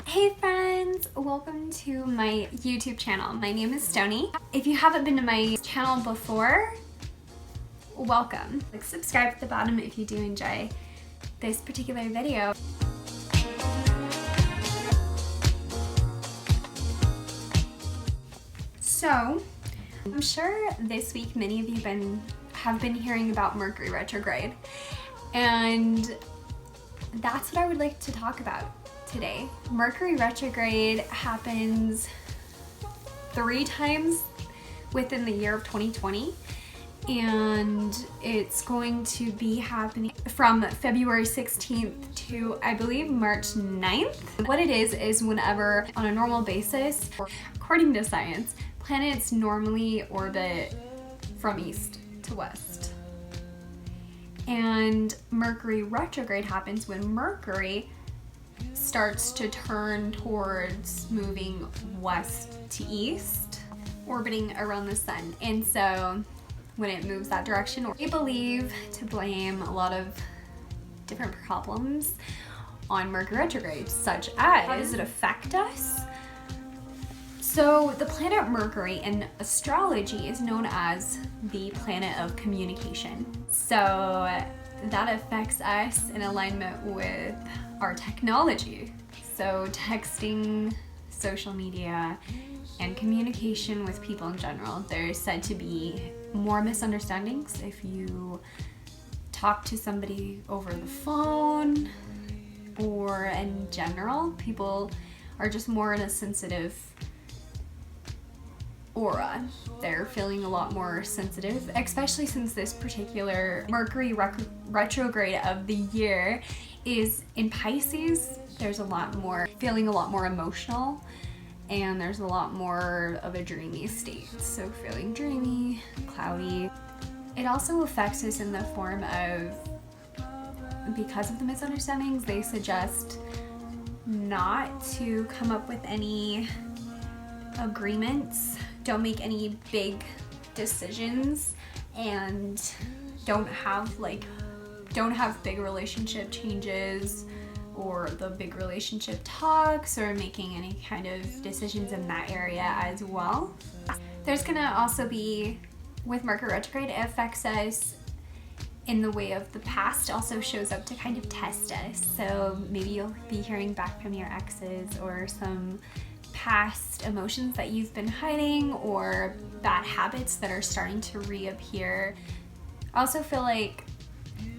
Hey friends, welcome to my YouTube channel. My name is Stonee. If you haven't been to my channel before, welcome. Subscribe at the bottom if you do enjoy this particular video. So, I'm sure this week many of you have been hearing about Mercury Retrograde, and that's what I would like to talk about today. Mercury Retrograde happens 3 times within the year of 2020, and it's going to be happening from February 16th to, I believe, March 9th. What it is whenever, on a normal basis, according to science, planets normally orbit from east to west. And Mercury retrograde happens when Mercury starts to turn towards moving west to east, orbiting around the sun. And so when it moves that direction, we believe to blame a lot of different problems on Mercury retrograde, such as how does it affect us? So the planet Mercury in astrology is known as the planet of communication. So that affects us in alignment with our technology. So texting, social media, and communication with people in general. There's said to be more misunderstandings if you talk to somebody over the phone, or in general, people are just more in a sensitive aura. They're feeling a lot more sensitive, especially since this particular Mercury retrograde of the year is in Pisces. There's feeling a lot more emotional, and there's a lot more of a dreamy state. So feeling dreamy, cloudy. It also affects us in the form of, because of the misunderstandings, they suggest not to come up with any agreements. Don't make any big decisions, and don't have big relationship changes or the big relationship talks, or making any kind of decisions in that area as well. There's gonna also be, with Mercury retrograde, it affects us in the way of the past. Also shows up to kind of test us. So maybe you'll be hearing back from your exes, or some past emotions that you've been hiding, or bad habits that are starting to reappear. I also feel like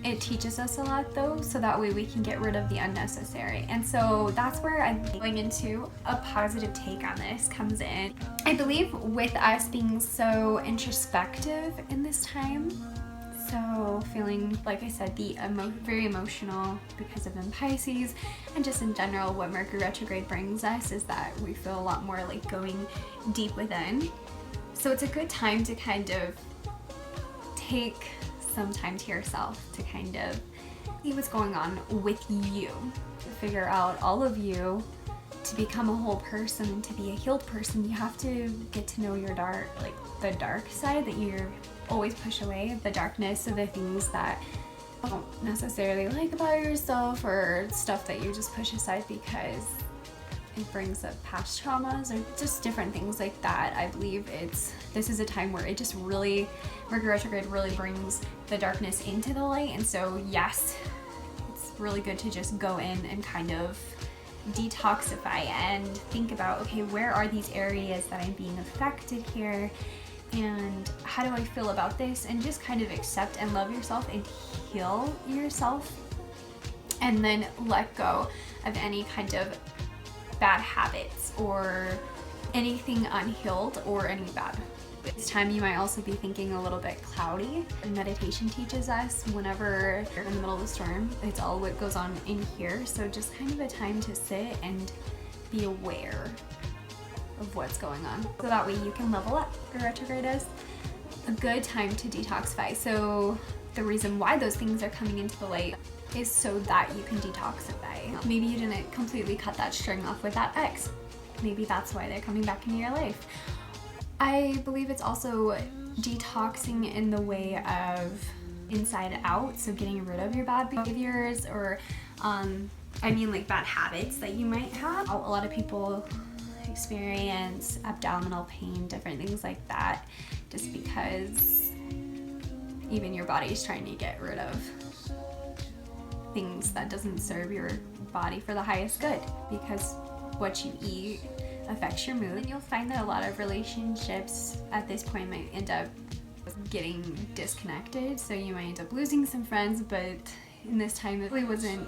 it teaches us a lot though, so that way we can get rid of the unnecessary. And so that's where I'm going into a positive take on this comes in. I believe with us being so introspective in this time, so feeling, like I said, very emotional because of in Pisces, and just in general what Mercury retrograde brings us is that we feel a lot more like going deep within. So it's a good time to kind of take some time to yourself to kind of see what's going on with you, to figure out all of you. To become a whole person and to be a healed person, you have to get to know your the dark side that you're always push away, the darkness of the things that you don't necessarily like about yourself, or stuff that you just push aside because it brings up past traumas, or just different things like that. I believe this is a time where it just really, Mercury retrograde really brings the darkness into the light. And so yes, it's really good to just go in and kind of detoxify and think about, okay, where are these areas that I'm being affected here, and how do I feel about this, and just kind of accept and love yourself and heal yourself, and then let go of any kind of bad habits or anything unhealed or any bad. This time you might also be thinking a little bit cloudy. Meditation teaches us whenever you're in the middle of a storm, it's all what goes on in here. So just kind of a time to sit and be aware of what's going on, so that way you can level up. Retrograde is a good time to detoxify. So the reason why those things are coming into the light is so that you can detoxify. Maybe you didn't completely cut that string off with that ex. Maybe that's why they're coming back into your life. I believe it's also detoxing in the way of inside out, so getting rid of your bad behaviors, or I mean like bad habits that you might have. A lot of people experience abdominal pain, different things like that, just because even your body is trying to get rid of things that doesn't serve your body for the highest good, because what you eat affects your mood. And you'll find that a lot of relationships at this point might end up getting disconnected, so you might end up losing some friends, but in this time it really wasn't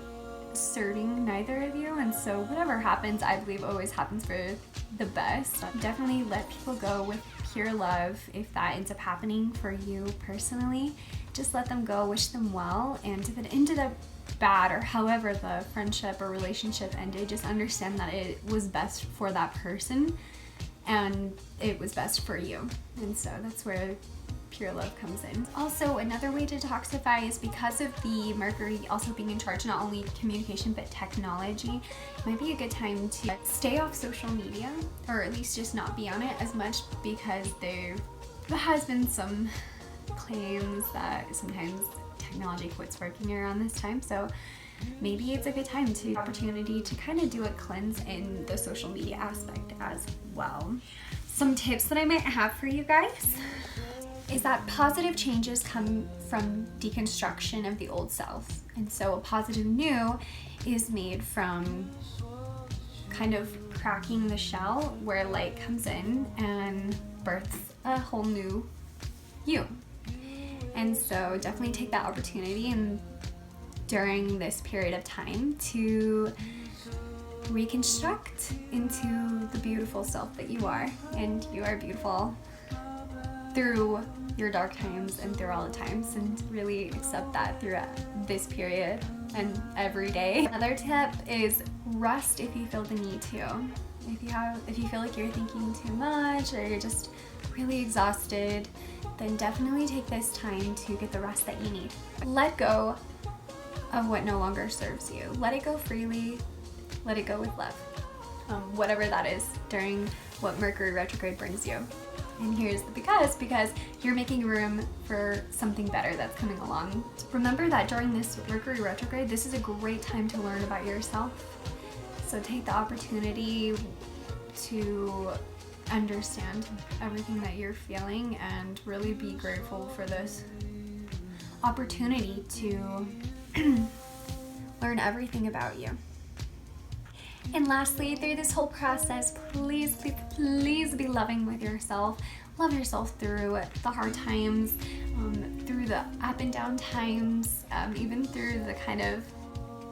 serving neither of you, and so whatever happens, I believe always happens for the best. Definitely let people go with pure love if that ends up happening for you personally. Just let them go, wish them well, and if it ended up bad or however the friendship or relationship ended, just understand that it was best for that person and it was best for you. And so that's where pure love comes in. Also, another way to detoxify is because of the Mercury also being in charge not only communication but technology. It might be a good time to stay off social media, or at least just not be on it as much, because there has been some claims that sometimes technology quits working around this time, so maybe it's a good time to opportunity to kind of do a cleanse in the social media aspect as well. Some tips that I might have for you guys is that positive changes come from deconstruction of the old self, and so a positive new is made from kind of cracking the shell where light comes in and births a whole new you. And so definitely take that opportunity and during this period of time to reconstruct into the beautiful self that you are. And you are beautiful through your dark times and through all the times, and really accept that throughout this period and every day. Another tip is rest if you feel the need to. If you feel like you're thinking too much or you're just really exhausted, then definitely take this time to get the rest that you need. Let go of what no longer serves you. Let it go freely. Let it go with love. Whatever that is during what Mercury retrograde brings you. And here's the because you're making room for something better that's coming along. Remember that during this Mercury retrograde, this is a great time to learn about yourself. So take the opportunity to understand everything that you're feeling and really be grateful for this opportunity to learn everything about you. And lastly, through this whole process, please be loving with yourself. Love yourself through the hard times, through the up and down times, even through the kind of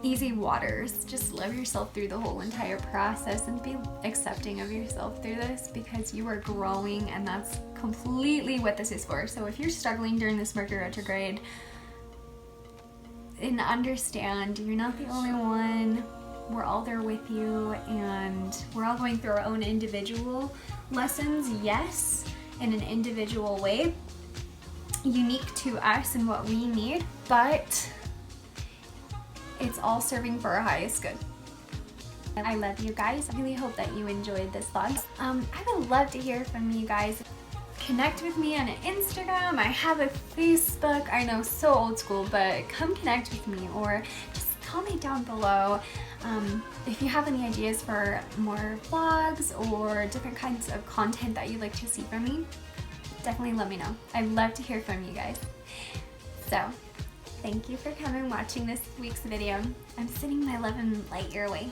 easy waters. Just love yourself through the whole entire process and be accepting of yourself through this, because you are growing and that's completely what this is for. So if you're struggling during this Mercury retrograde, and understand you're not the only one. We're all there with you, and we're all going through our own individual lessons, yes, in an individual way, unique to us and what we need, but it's all serving for our highest good. I love you guys. I really hope that you enjoyed this vlog. I would love to hear from you guys. Connect with me on Instagram. I have a Facebook. I know, so old school, but come connect with me, or just comment down below if you have any ideas for more vlogs or different kinds of content that you'd like to see from me. Definitely let me know. I'd love to hear from you guys. So thank you for coming and watching this week's video. I'm sending my love and light your way.